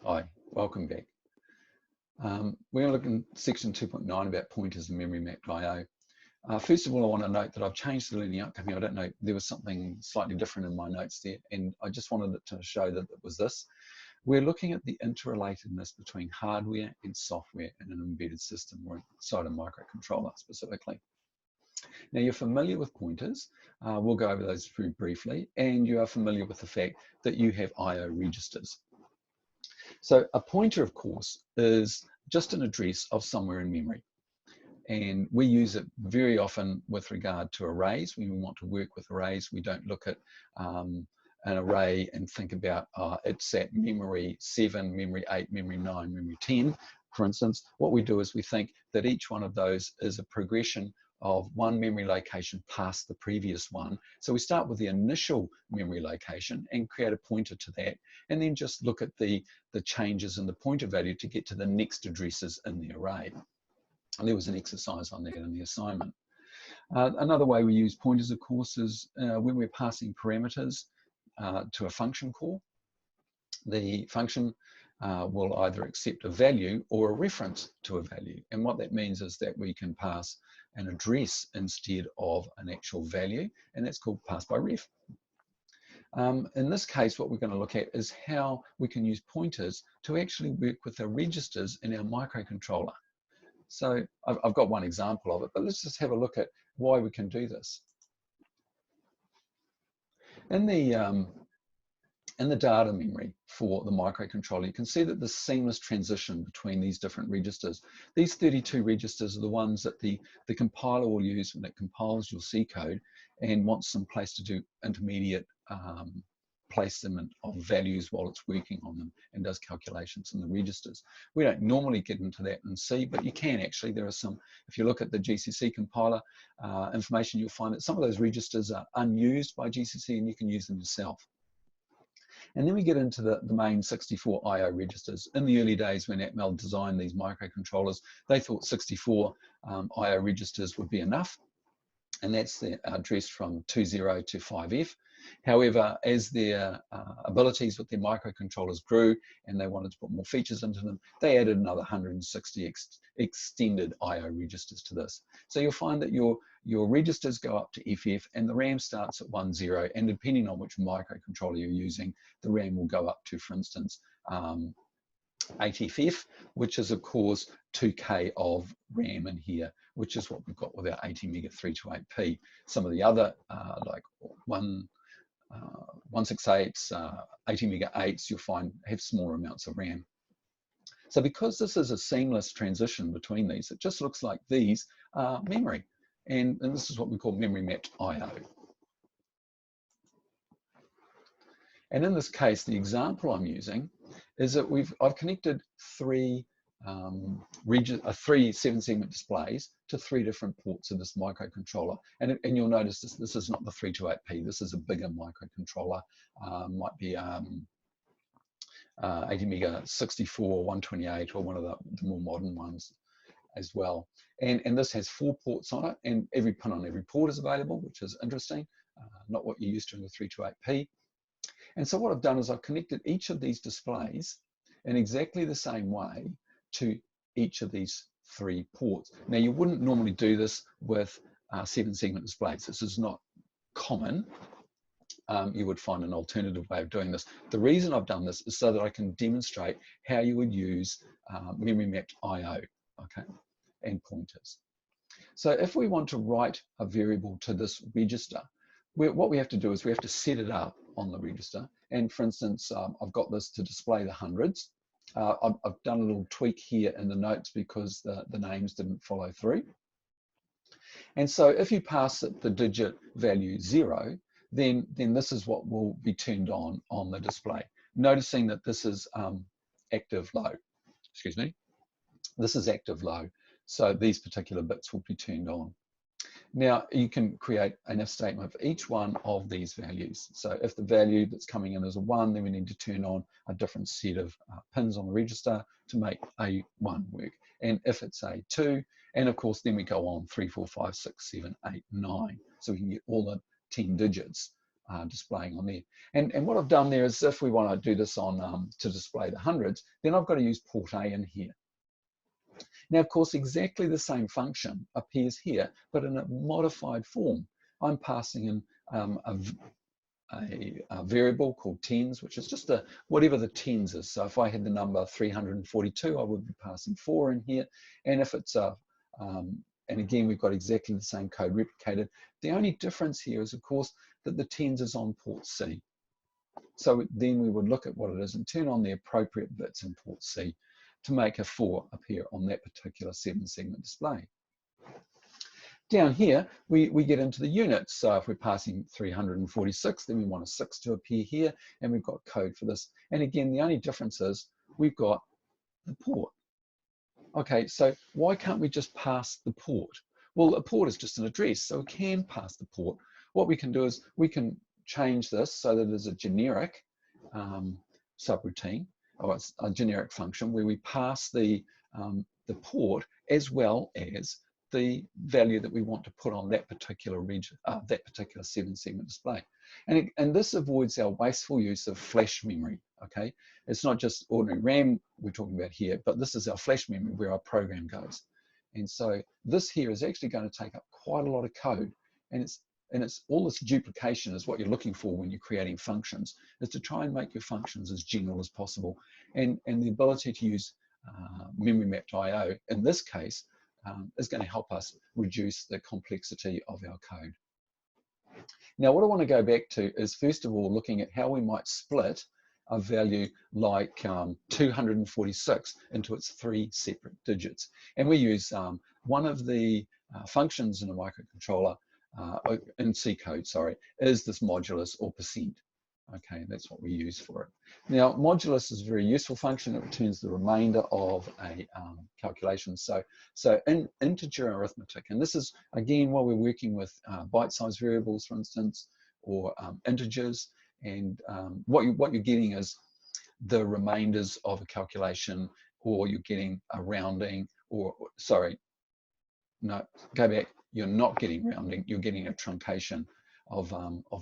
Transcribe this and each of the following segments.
Hi, welcome back. We're going to look in section 2.9 about pointers and memory mapped I/O. First of all, I want to note that I've changed the learning outcome here. I don't know, there was something slightly different in my notes there, and I just wanted it to show that it was this. We're looking at the interrelatedness between hardware and software in an embedded system or inside a microcontroller specifically. Now, you're familiar with pointers. We'll go over those very briefly, and you are familiar with the fact that you have I/O registers. So a pointer, of course, is just an address of somewhere in memory. And we use it very often with regard to arrays. When we want to work with arrays, we don't look at an array and think about it's at memory 7, memory 8, memory 9, memory 10, for instance. What we do is we think that each one of those is a progression of one memory location past the previous one. So we start with the initial memory location and create a pointer to that, and then just look at the changes in the pointer value to get to the next addresses in the array. And there was an exercise on that in the assignment. Another way we use pointers, of course, is when we're passing parameters to a function call. The function will either accept a value or a reference to a value. And what that means is that we can pass an address instead of an actual value, and that's called pass by ref. In this case, what we're going to look at is how we can use pointers to actually work with the registers in our microcontroller. So I've got one example of it, but let's just have a look at why we can do this. In the data memory for the microcontroller, you can see that the seamless transition between these different registers. These 32 registers are the ones that the compiler will use when it compiles your C code and wants some place to do intermediate placement of values while it's working on them and does calculations in the registers. We don't normally get into that in C, but you can actually. There are some, if you look at the GCC compiler information, you'll find that some of those registers are unused by GCC and you can use them yourself. And then we get into the main 64 I/O registers. In the early days when Atmel designed these microcontrollers, they thought 64 I/O registers would be enough. And that's the address from 20 to 5F. However, as their abilities with their microcontrollers grew and they wanted to put more features into them, they added another 160 extended I/O registers to this. So you'll find that your registers go up to FF and the RAM starts at 10, and depending on which microcontroller you're using, the RAM will go up to, for instance, 8FF, which is of course 2K of RAM in here, which is what we've got with our 80 mega 328p. Some of the other like 168s, 80 mega 8s, you'll find have smaller amounts of RAM. So because this is a seamless transition between these, it just looks like these are memory. And this is what we call memory mapped I/O. And in this case, the example I'm using is that I've connected three 7-segment displays to 3 different ports of this microcontroller. And you'll notice this is not the 328p, this is a bigger microcontroller, might be 80 mega 64, 128, or one of the more modern ones as well. And this has 4 ports on it, and every pin on every port is available, which is interesting, not what you're used to in the 328p. And so what I've done is I've connected each of these displays in exactly the same way to each of these 3 ports. Now, you wouldn't normally do this with 7-segment displays. This is not common. You would find an alternative way of doing this. The reason I've done this is so that I can demonstrate how you would use memory mapped I/O, okay, and pointers. So if we want to write a variable to this register, what we have to do is we have to set it up on the register. And for instance, I've got this to display the hundreds. I've done a little tweak here in the notes because the names didn't follow through. And so if you pass it the digit value 0, then this is what will be turned on the display. Noticing that this is active low. Excuse me. This is active low. So these particular bits will be turned on. Now, you can create an if statement for each one of these values. So if the value that's coming in is a 1, then we need to turn on a different set of pins on the register to make a 1 work. And if it's a 2, and of course, then we go on 3, 4, 5, 6, 7, 8, 9. So we can get all the 10 digits displaying on there. And what I've done there is, if we want to do this on to display the hundreds, then I've got to use port A in here. Now, of course, exactly the same function appears here, but in a modified form. I'm passing in a variable called tens, which is just whatever the tens is. So if I had the number 342, I would be passing 4 in here. And if it's and again, we've got exactly the same code replicated. The only difference here is, of course, that the tens is on port C. So then we would look at what it is and turn on the appropriate bits in port C to make a 4 appear on that particular 7-segment display. Down here, we get into the units. So if we're passing 346, then we want a 6 to appear here, and we've got code for this. And again, the only difference is we've got the port. Okay, so why can't we just pass the port? Well, a port is just an address, so we can pass the port. What we can do is we can change this so that there's a generic subroutine, or it's a generic function where we pass the port as well as the value that we want to put on that particular region, that particular 7-segment display. And this avoids our wasteful use of flash memory, okay? It's not just ordinary RAM we're talking about here, but this is our flash memory where our program goes. And so this here is actually going to take up quite a lot of code, and it's all this duplication is what you're looking for when you're creating functions, is to try and make your functions as general as possible. And the ability to use memory mapped I/O in this case is going to help us reduce the complexity of our code. Now, what I want to go back to is, first of all, looking at how we might split a value like 246 into its 3 separate digits. And we use one of the functions in a microcontroller, in C code, sorry, is this modulus or percent. Okay, that's what we use for it. Now, modulus is a very useful function. It returns the remainder of a calculation. So in integer arithmetic, and this is, again, while we're working with bite-sized variables, for instance, or integers, and what you're getting is the remainders of a calculation, or you're getting a rounding, or, sorry, no, go back, you're not getting rounding, you're getting a truncation of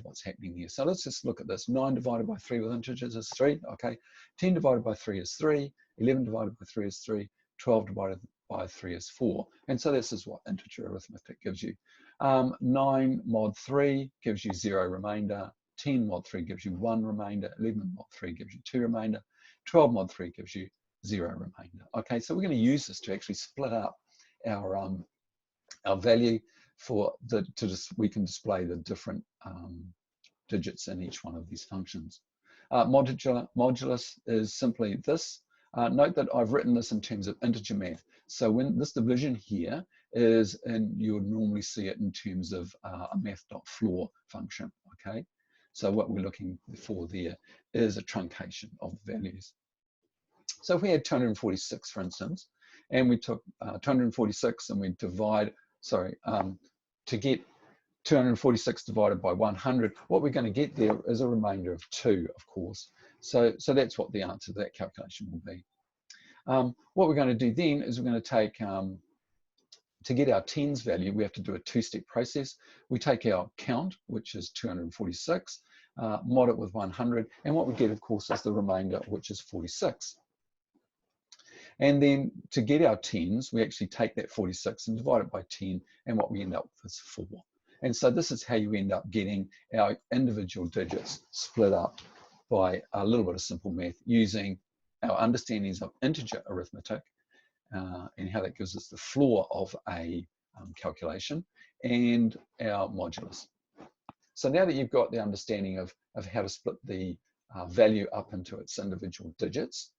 what's happening here. So let's just look at this. 9 divided by 3 with integers is 3, okay. 10 divided by 3 is 3, 11 divided by 3 is 3, 12 divided by 3 is 4. And so this is what integer arithmetic gives you. 9 mod 3 gives you 0 remainder, 10 mod 3 gives you 1 remainder, 11 mod 3 gives you 2 remainder, 12 mod 3 gives you 0 remainder. Okay, so we're going to use this to actually split up our value for we can display the different digits in each one of these functions. Modulus is simply this. Note that I've written this in terms of integer math. So when this division here is, and you would normally see it in terms of a math.floor function, okay? So what we're looking for there is a truncation of values. So if we had 246, for instance, and we took 246 and we divide, to get 246 divided by 100, what we're going to get there is a remainder of 2, of course. So that's what the answer to that calculation will be. What we're going to do then is we're going to take, to get our tens value, we have to do a 2-step process. We take our count, which is 246, mod it with 100, and what we get, of course, is the remainder, which is 46. And then to get our tens, we actually take that 46 and divide it by 10, and what we end up with is 4. And so this is how you end up getting our individual digits split up by a little bit of simple math using our understandings of integer arithmetic and how that gives us the floor of a calculation, and our modulus. So now that you've got the understanding of how to split the value up into its individual digits,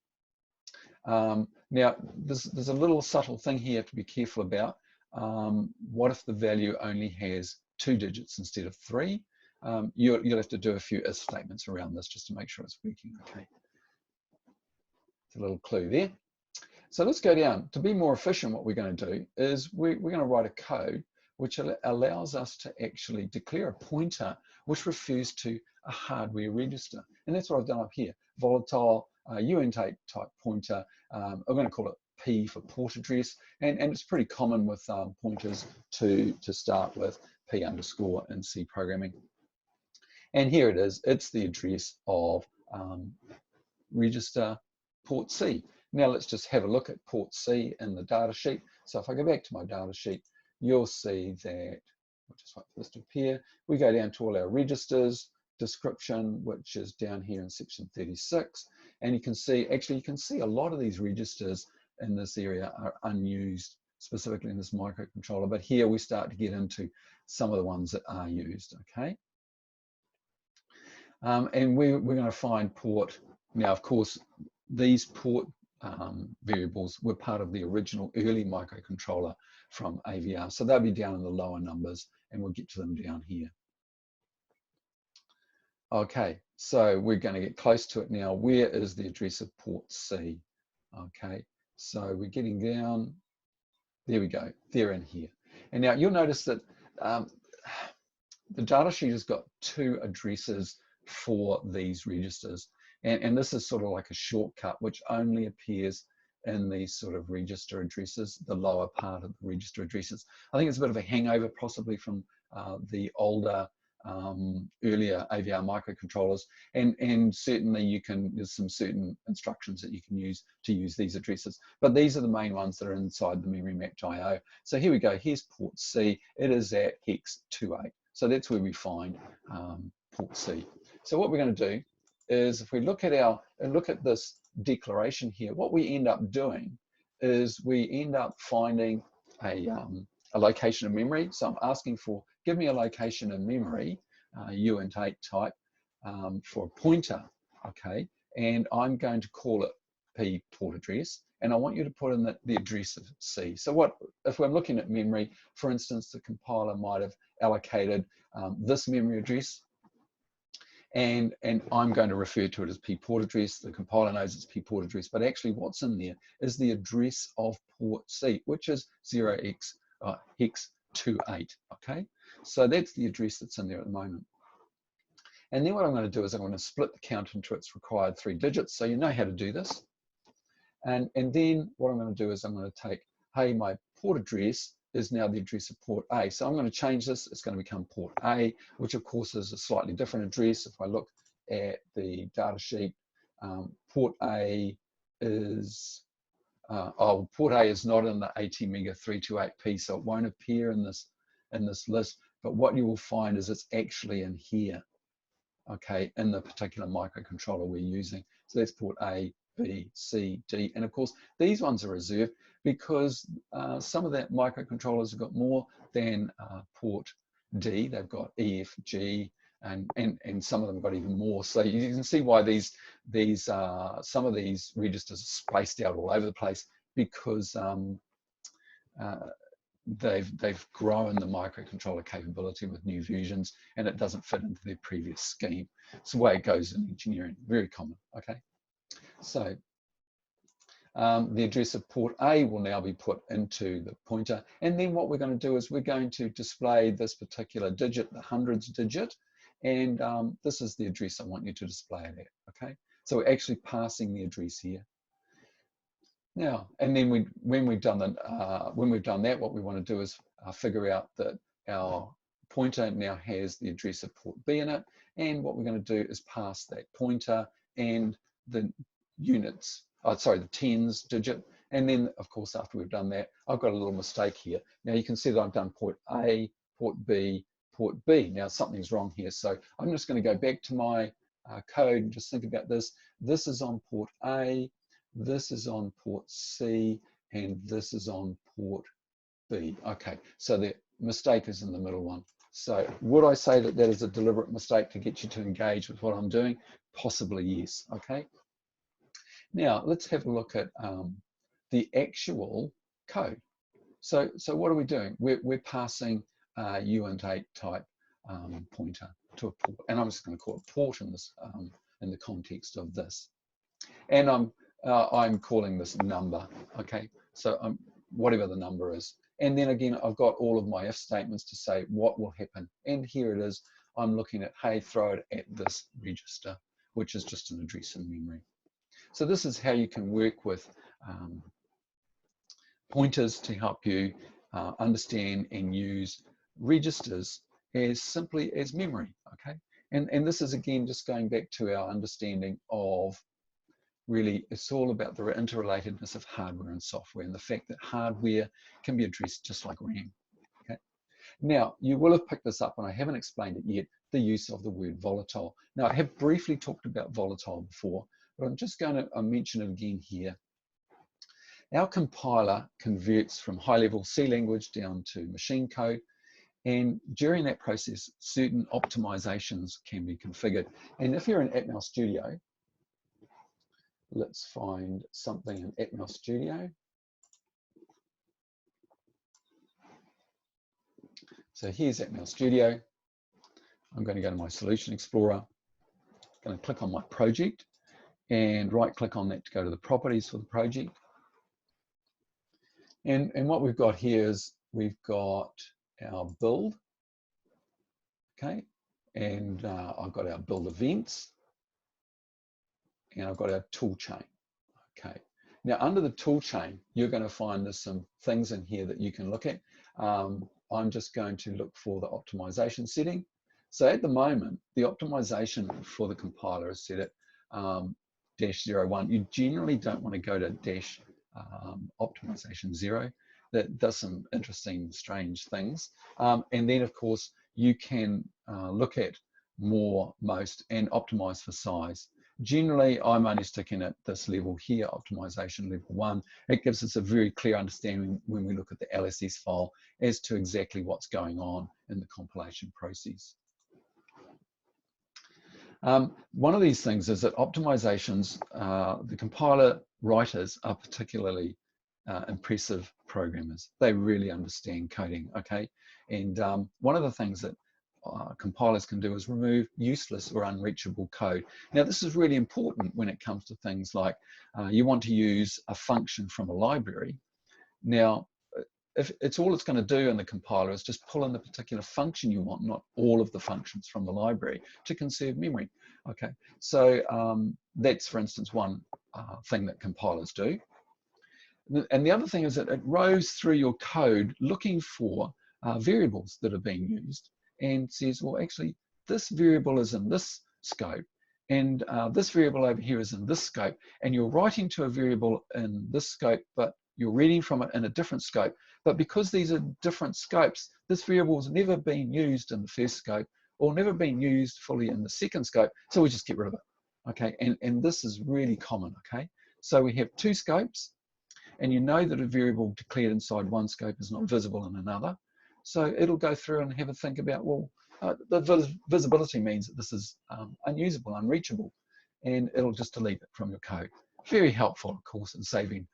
now there's a little subtle thing here to be careful about. What if the value only has 2 digits instead of 3? You'll have to do a few if statements around this just to make sure it's working okay. It's a little clue there. So let's go down. To be more efficient, what we're going to do is we're going to write a code which allows us to actually declare a pointer which refers to a hardware register. And that's what I've done up here. Volatile uint type pointer. I'm going to call it P for port address. And it's pretty common with pointers to start with P underscore in C programming. And here it is. It's the address of register port C. Now let's just have a look at port C in the data sheet. So if I go back to my data sheet, you'll see that, I'll just wait for this to appear. We go down to all our registers, description, which is down here in section 36. And you can see, actually you can see a lot of these registers in this area are unused, specifically in this microcontroller. But here we start to get into some of the ones that are used, okay? And we're going to find port. Now, of course, these port variables were part of the original early microcontroller from AVR. So they'll be down in the lower numbers, and we'll get to them down here. Okay, so we're going to get close to it now. Where is the address of port C? Okay, so we're getting down. There we go. They're in here. And now you'll notice that the data sheet has got two addresses for these registers. And this is sort of like a shortcut, which only appears in these sort of register addresses, the lower part of the register addresses. I think it's a bit of a hangover possibly from the older, earlier AVR microcontrollers. And certainly there's some certain instructions that you can use to use these addresses. But these are the main ones that are inside the memory mapped IO. So here we go, here's port C. It is at hex 28. So that's where we find port C. So what we're going to do is, if we look at this declaration here, what we end up doing is we end up finding a location of memory. So I'm asking for, give me a location in memory, uint8 type, for a pointer, okay? And I'm going to call it P port address, and I want you to put in the address of C. So what, if we're looking at memory, for instance, the compiler might have allocated this memory address, and I'm going to refer to it as P port address. The compiler knows it's P port address, but actually what's in there is the address of port C, which is 0x hex 28, okay? So that's the address that's in there at the moment. And then what I'm going to do is I'm going to split the count into its required 3 digits, so you know how to do this. And then what I'm going to do is I'm going to take, hey, my port address is now the address of port A. So I'm going to change this. It's going to become port A, which of course is a slightly different address. If I look at the data sheet, port A is, port A is not in the ATmega 328P, so it won't appear in this list. But what you will find is it's actually in here, okay, in the particular microcontroller we're using. So that's port A, B, C, D, and of course these ones are reserved because some of that microcontrollers have got more than port D. They've got E, F, G, and some of them got even more. So you can see why some of these registers are spaced out all over the place, because they've grown the microcontroller capability with new versions, and it doesn't fit into their previous scheme. It's the way it goes in engineering, very common, okay? So the address of port A will now be put into the pointer, and then what we're going to do is we're going to display this particular digit, the hundreds digit, and this is the address I want you to display it at, okay? So we're actually passing the address here. Now, and then when we've done that, what we want to do is figure out that our pointer now has the address of port B in it, and what we're going to do is pass that pointer and the units, the tens digit, and then of course after we've done that, I've got a little mistake here. Now you can see that I've done port A, port B, port B. Now something's wrong here, so I'm just going to go back to my code and just think about this. This is on port A, this is on port C, and this is on port B. Okay, so the mistake is in the middle one. So would I say that that is a deliberate mistake to get you to engage with what I'm doing? Possibly yes, okay? Now let's have a look at the actual code. So what are we doing? We're passing a uint8 type pointer to a port, and I'm just going to call it port in this in the context of this. And I'm calling this number, okay? So whatever the number is. And then again, I've got all of my if statements to say what will happen. And here it is. I'm looking at, hey, throw it at this register, which is just an address in memory. So this is how you can work with pointers to help you understand and use registers as simply as memory, okay? And this is, again, just going back to our understanding of really, it's all about the interrelatedness of hardware and software, and the fact that hardware can be addressed just like RAM. Okay. Now, you will have picked this up, and I haven't explained it yet, the use of the word volatile. Now, I have briefly talked about volatile before, but I'm just going to mention it again here. Our compiler converts from high-level C language down to machine code, and during that process, certain optimizations can be configured. And if you're in Atmel Studio, let's find something in Atmel Studio. So here's Atmel Studio. I'm going to go to my Solution Explorer. I'm going to click on my project and right-click on that to go to the properties for the project. And what we've got here is we've got our build, okay? And I've got our build events, and I've got our tool chain, okay? Now, under the tool chain, you're going to find there's some things in here that you can look at. I'm just going to look for the optimization setting. So at the moment, the optimization for the compiler is set at -01. You generally don't want to go to optimization 0. That does some interesting, strange things. And then, of course, you can look at more, most, and optimize for size. Generally, I'm only sticking at this level here, optimization level 1. It gives us a very clear understanding when we look at the LSS file as to exactly what's going on in the compilation process. One of these things is that optimizations, the compiler writers are particularly impressive programmers. They really understand coding, okay? And one of the things that compilers can do is remove useless or unreachable code. Now, this is really important when it comes to things like you want to use a function from a library. Now, if it's all it's going to do in the compiler is just pull in the particular function you want, not all of the functions from the library, to conserve memory. Okay, so that's, for instance, one thing that compilers do. And the other thing is that it rows through your code looking for variables that are being used and says, well, actually, this variable is in this scope, and this variable over here is in this scope, and you're writing to a variable in this scope, but you're reading from it in a different scope. But because these are different scopes, this variable has never been used in the first scope or never been used fully in the second scope, so we just get rid of it, okay? And this is really common, okay? So we have two scopes, and you know that a variable declared inside one scope is not visible in another. So it'll go through and have a think about, well, the visibility means that this is unusable, unreachable, and it'll just delete it from your code. Very helpful, of course, in saving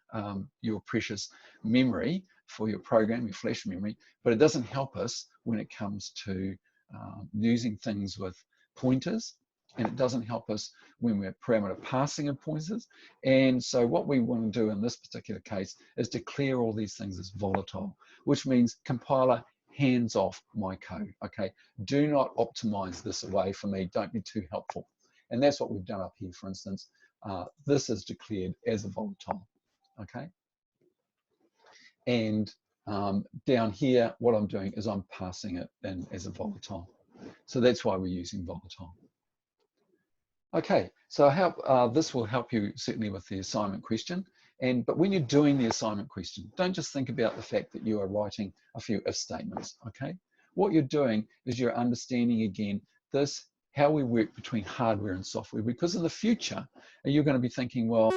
your precious memory for your program, your flash memory, but it doesn't help us when it comes to using things with pointers, and it doesn't help us when we're parameter passing of pointers. And so what we want to do in this particular case is declare all these things as volatile, which means compiler, hands off my code, okay? Do not optimize this away for me, don't be too helpful. And that's what we've done up here, for instance. This is declared as a volatile, okay? And down here, what I'm doing is I'm passing it in as a volatile. So that's why we're using volatile. Okay, so I hope this will help you certainly with the assignment question. But when you're doing the assignment question, don't just think about the fact that you are writing a few if statements, okay? What you're doing is you're understanding again how we work between hardware and software, because in the future, you're going to be thinking, well,